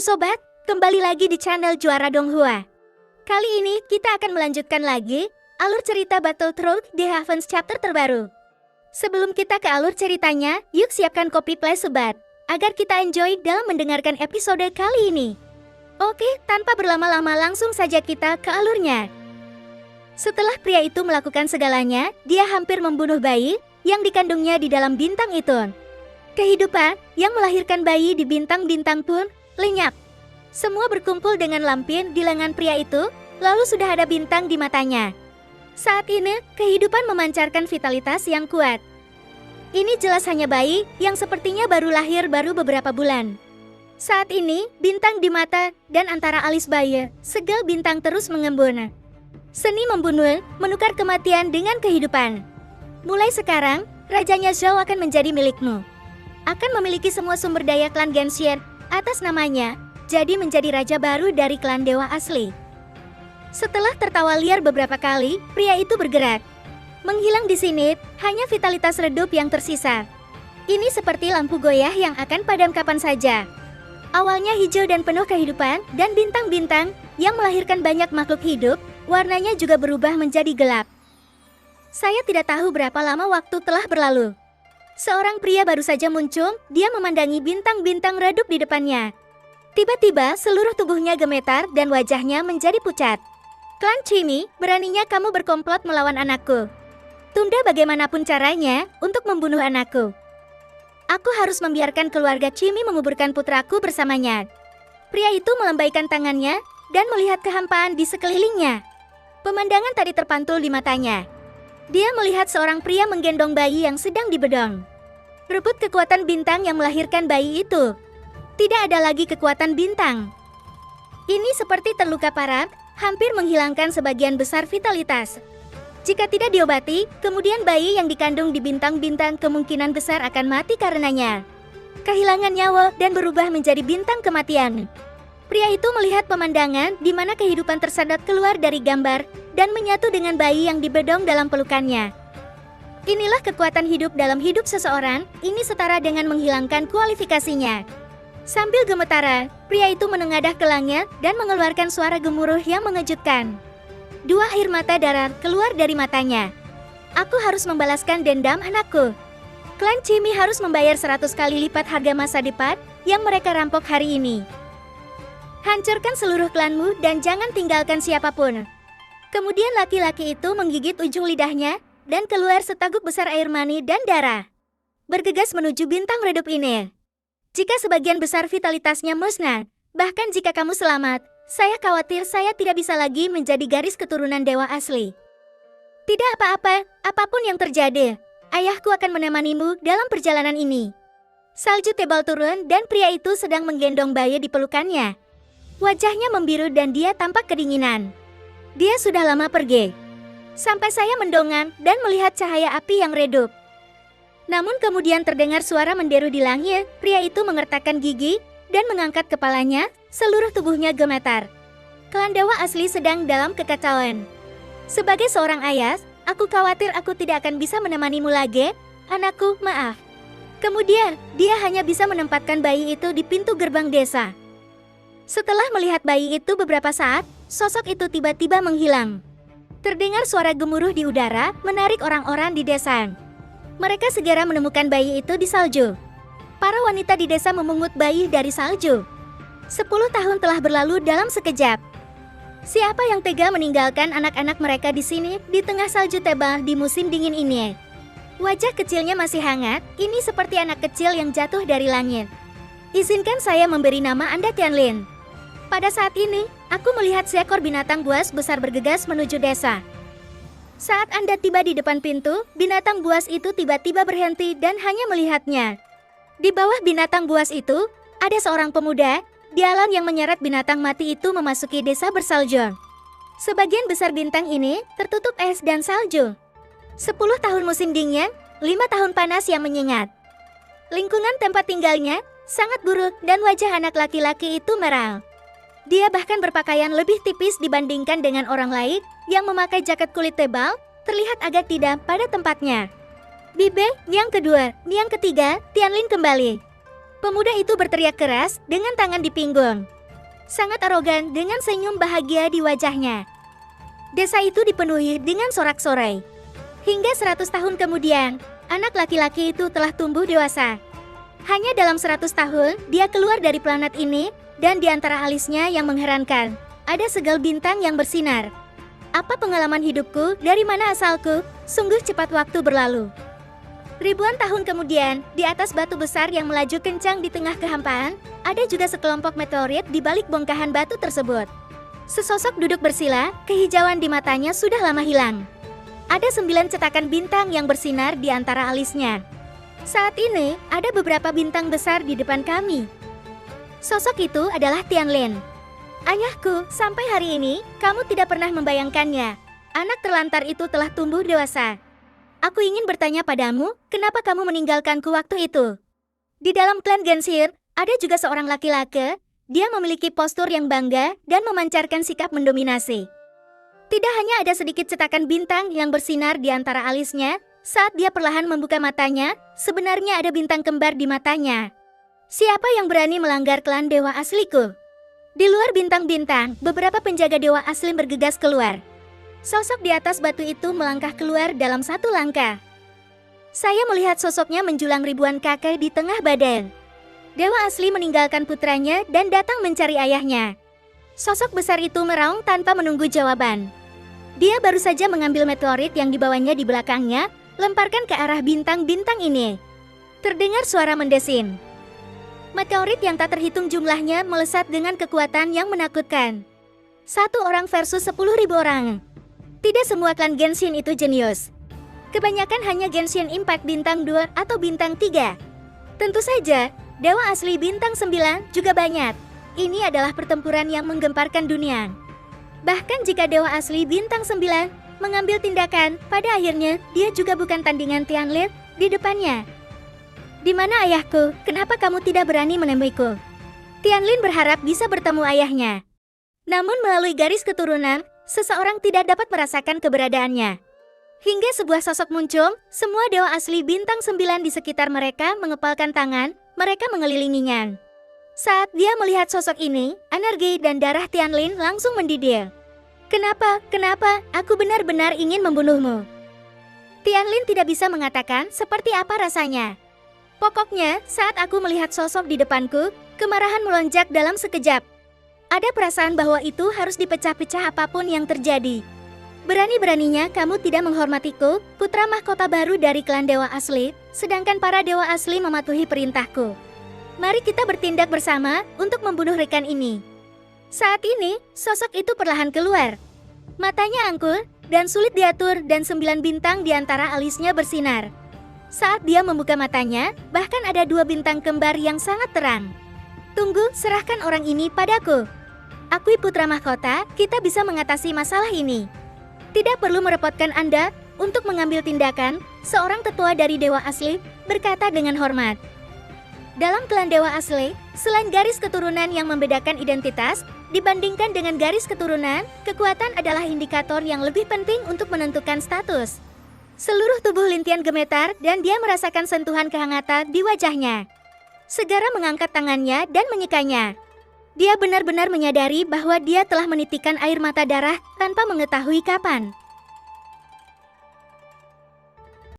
sobat, kembali lagi di channel Juara Donghua. Kali ini kita akan melanjutkan lagi alur cerita Battle Through the Heavens chapter terbaru. Sebelum kita ke alur ceritanya, yuk siapkan kopi play sobat, agar kita enjoy dalam mendengarkan episode kali ini. Oke, tanpa berlama-lama langsung saja kita ke alurnya. Setelah pria itu melakukan segalanya, dia hampir membunuh bayi yang dikandungnya di dalam bintang itu. Kehidupan yang melahirkan bayi di bintang-bintang pun lenyap. Semua berkumpul dengan lampin di lengan pria itu, lalu sudah ada bintang di matanya. Saat ini, kehidupan memancarkan vitalitas yang kuat. Ini jelas hanya bayi yang sepertinya baru lahir baru beberapa bulan. Saat ini, bintang di mata dan antara alis bayi, segel bintang terus mengembun. Seni membunuh, menukar kematian dengan kehidupan. Mulai sekarang, rajanya Zhao akan menjadi milikmu. Akan memiliki semua sumber daya klan Genshin atas namanya, jadi menjadi raja baru dari klan Dewa Asli. Setelah tertawa liar beberapa kali, pria itu bergerak. Menghilang di sini, hanya vitalitas redup yang tersisa. Ini seperti lampu goyah yang akan padam kapan saja. Awalnya hijau dan penuh kehidupan, dan bintang-bintang yang melahirkan banyak makhluk hidup, warnanya juga berubah menjadi gelap. Saya tidak tahu berapa lama waktu telah berlalu. Seorang pria baru saja muncul, dia memandangi bintang-bintang redup di depannya. Tiba-tiba seluruh tubuhnya gemetar dan wajahnya menjadi pucat. Klan Chimi, beraninya kamu berkomplot melawan anakku. Tunda bagaimanapun caranya untuk membunuh anakku. Aku harus membiarkan keluarga Chimi menguburkan putraku bersamanya. Pria itu melambaikan tangannya dan melihat kehampaan di sekelilingnya. Pemandangan tadi terpantul di matanya. Dia melihat seorang pria menggendong bayi yang sedang dibedong. Rebut kekuatan bintang yang melahirkan bayi itu. Tidak ada lagi kekuatan bintang. Ini seperti terluka parah, hampir menghilangkan sebagian besar vitalitas. Jika tidak diobati, kemudian bayi yang dikandung di bintang-bintang kemungkinan besar akan mati karenanya. Kehilangan nyawa dan berubah menjadi bintang kematian. Pria itu melihat pemandangan di mana kehidupan tersadot keluar dari gambar dan menyatu dengan bayi yang dibedong dalam pelukannya. Inilah kekuatan hidup dalam hidup seseorang, ini setara dengan menghilangkan kualifikasinya. Sambil gemetar, pria itu menengadah ke langit dan mengeluarkan suara gemuruh yang mengejutkan. Dua air mata darah keluar dari matanya. Aku harus membalaskan dendam anakku. Klan Chimi harus membayar 100 kali lipat harga masa depan yang mereka rampok hari ini. Hancurkan seluruh klanmu dan jangan tinggalkan siapapun. Kemudian laki-laki itu menggigit ujung lidahnya dan keluar setaguk besar air mani dan darah. Bergegas menuju bintang redup ini. Jika sebagian besar vitalitasnya musnah, bahkan jika kamu selamat, saya khawatir saya tidak bisa lagi menjadi garis keturunan Dewa Asli. Tidak apa-apa, apapun yang terjadi, ayahku akan menemanimu dalam perjalanan ini. Salju tebal turun dan pria itu sedang menggendong bayi di pelukannya. Wajahnya membiru dan dia tampak kedinginan. Dia sudah lama pergi. Sampai saya mendongak dan melihat cahaya api yang redup. Namun kemudian terdengar suara menderu di langit, pria itu mengertakkan gigi dan mengangkat kepalanya, seluruh tubuhnya gemetar. Klan Dewa Asli sedang dalam kekacauan. Sebagai seorang ayah, aku khawatir aku tidak akan bisa menemanimu lagi, anakku, maaf. Kemudian, dia hanya bisa menempatkan bayi itu di pintu gerbang desa. Setelah melihat bayi itu beberapa saat, sosok itu tiba-tiba menghilang. Terdengar suara gemuruh di udara, menarik orang-orang di desa. Mereka segera menemukan bayi itu di salju. Para wanita di desa memungut bayi dari salju. 10 tahun telah berlalu dalam sekejap. Siapa yang tega meninggalkan anak-anak mereka di sini, di tengah salju tebal di musim dingin ini? Wajah kecilnya masih hangat, ini seperti anak kecil yang jatuh dari langit. Izinkan saya memberi nama Anda Tianlin. Pada saat ini, aku melihat seekor binatang buas besar bergegas menuju desa. Saat Anda tiba di depan pintu, binatang buas itu tiba-tiba berhenti dan hanya melihatnya. Di bawah binatang buas itu, ada seorang pemuda, dialang yang menyeret binatang mati itu memasuki desa bersalju. Sebagian besar bintang ini tertutup es dan salju. 10 tahun musim dingin, 5 tahun panas yang menyengat. Lingkungan tempat tinggalnya sangat buruk dan wajah anak laki-laki itu merah. Dia bahkan berpakaian lebih tipis dibandingkan dengan orang lain yang memakai jaket kulit tebal, terlihat agak tidak pada tempatnya. Bibe, yang kedua, yang ketiga, Tianlin kembali. Pemuda itu berteriak keras dengan tangan di pinggung. sangat arogan dengan senyum bahagia di wajahnya. Desa itu dipenuhi dengan sorak-sorai. Hingga 100 tahun kemudian, anak laki-laki itu telah tumbuh dewasa. Hanya dalam 100 tahun, dia keluar dari planet ini, dan di antara alisnya yang mengherankan, ada segel bintang yang bersinar. Apa pengalaman hidupku, dari mana asalku, sungguh cepat waktu berlalu. Ribuan tahun kemudian, di atas batu besar yang melaju kencang di tengah kehampaan, ada juga sekelompok meteorit di balik bongkahan batu tersebut. Sesosok duduk bersila, kehijauan di matanya sudah lama hilang. Ada 9 cetakan bintang yang bersinar di antara alisnya. Saat ini, ada beberapa bintang besar di depan kami. Sosok itu adalah Tianlin. Ayahku, sampai hari ini, kamu tidak pernah membayangkannya. Anak terlantar itu telah tumbuh dewasa. Aku ingin bertanya padamu, kenapa kamu meninggalkanku waktu itu? Di dalam klan Genshin, ada juga seorang laki-laki. Dia memiliki postur yang bangga dan memancarkan sikap mendominasi. Tidak hanya ada sedikit cetakan bintang yang bersinar di antara alisnya, saat dia perlahan membuka matanya, sebenarnya ada bintang kembar di matanya. Siapa yang berani melanggar klan dewa asliku? Di luar bintang-bintang, beberapa penjaga dewa asli bergegas keluar. Sosok di atas batu itu melangkah keluar dalam satu langkah. Saya melihat sosoknya menjulang ribuan kaki di tengah badan. Dewa asli meninggalkan putranya dan datang mencari ayahnya. Sosok besar itu meraung tanpa menunggu jawaban. Dia baru saja mengambil meteorit yang dibawanya di belakangnya, lemparkan ke arah bintang-bintang ini. Terdengar suara mendesin. Meteorit yang tak terhitung jumlahnya melesat dengan kekuatan yang menakutkan. 1 orang versus 10.000 orang. Tidak semua klan Genshin itu jenius. Kebanyakan hanya Genshin Impact bintang 2 atau bintang 3. Tentu saja, dewa asli bintang 9 juga banyak. Ini adalah pertempuran yang menggemparkan dunia. Bahkan jika dewa asli bintang 9 mengambil tindakan, pada akhirnya dia juga bukan tandingan Tianlin di depannya. Di mana ayahku? Kenapa kamu tidak berani menemuiku? Tianlin berharap bisa bertemu ayahnya. Namun melalui garis keturunan, seseorang tidak dapat merasakan keberadaannya. Hingga sebuah sosok muncul, semua dewa asli bintang 9 di sekitar mereka mengepalkan tangan, mereka mengelilinginya. Saat dia melihat sosok ini, energi dan darah Tianlin langsung mendidih. Kenapa? Aku benar-benar ingin membunuhmu. Tianlin tidak bisa mengatakan seperti apa rasanya. Pokoknya, saat aku melihat sosok di depanku, kemarahan melonjak dalam sekejap. Ada perasaan bahwa itu harus dipecah-pecah apapun yang terjadi. Berani-beraninya kamu tidak menghormatiku, putra mahkota baru dari klan dewa asli, sedangkan para dewa asli mematuhi perintahku. Mari kita bertindak bersama untuk membunuh rekan ini. Saat ini, sosok itu perlahan keluar. Matanya angkul dan sulit diatur dan 9 bintang di antara alisnya bersinar. Saat dia membuka matanya, bahkan ada 2 bintang kembar yang sangat terang. Tunggu, serahkan orang ini padaku. Akui putra mahkota, kita bisa mengatasi masalah ini. Tidak perlu merepotkan Anda untuk mengambil tindakan, seorang tetua dari dewa asli berkata dengan hormat. Dalam klan dewa asli, selain garis keturunan yang membedakan identitas, dibandingkan dengan garis keturunan, kekuatan adalah indikator yang lebih penting untuk menentukan status. Seluruh tubuh Lin Tian gemetar dan dia merasakan sentuhan kehangatan di wajahnya. Segera mengangkat tangannya dan menyekanya. Dia benar-benar menyadari bahwa dia telah menitikkan air mata darah tanpa mengetahui kapan.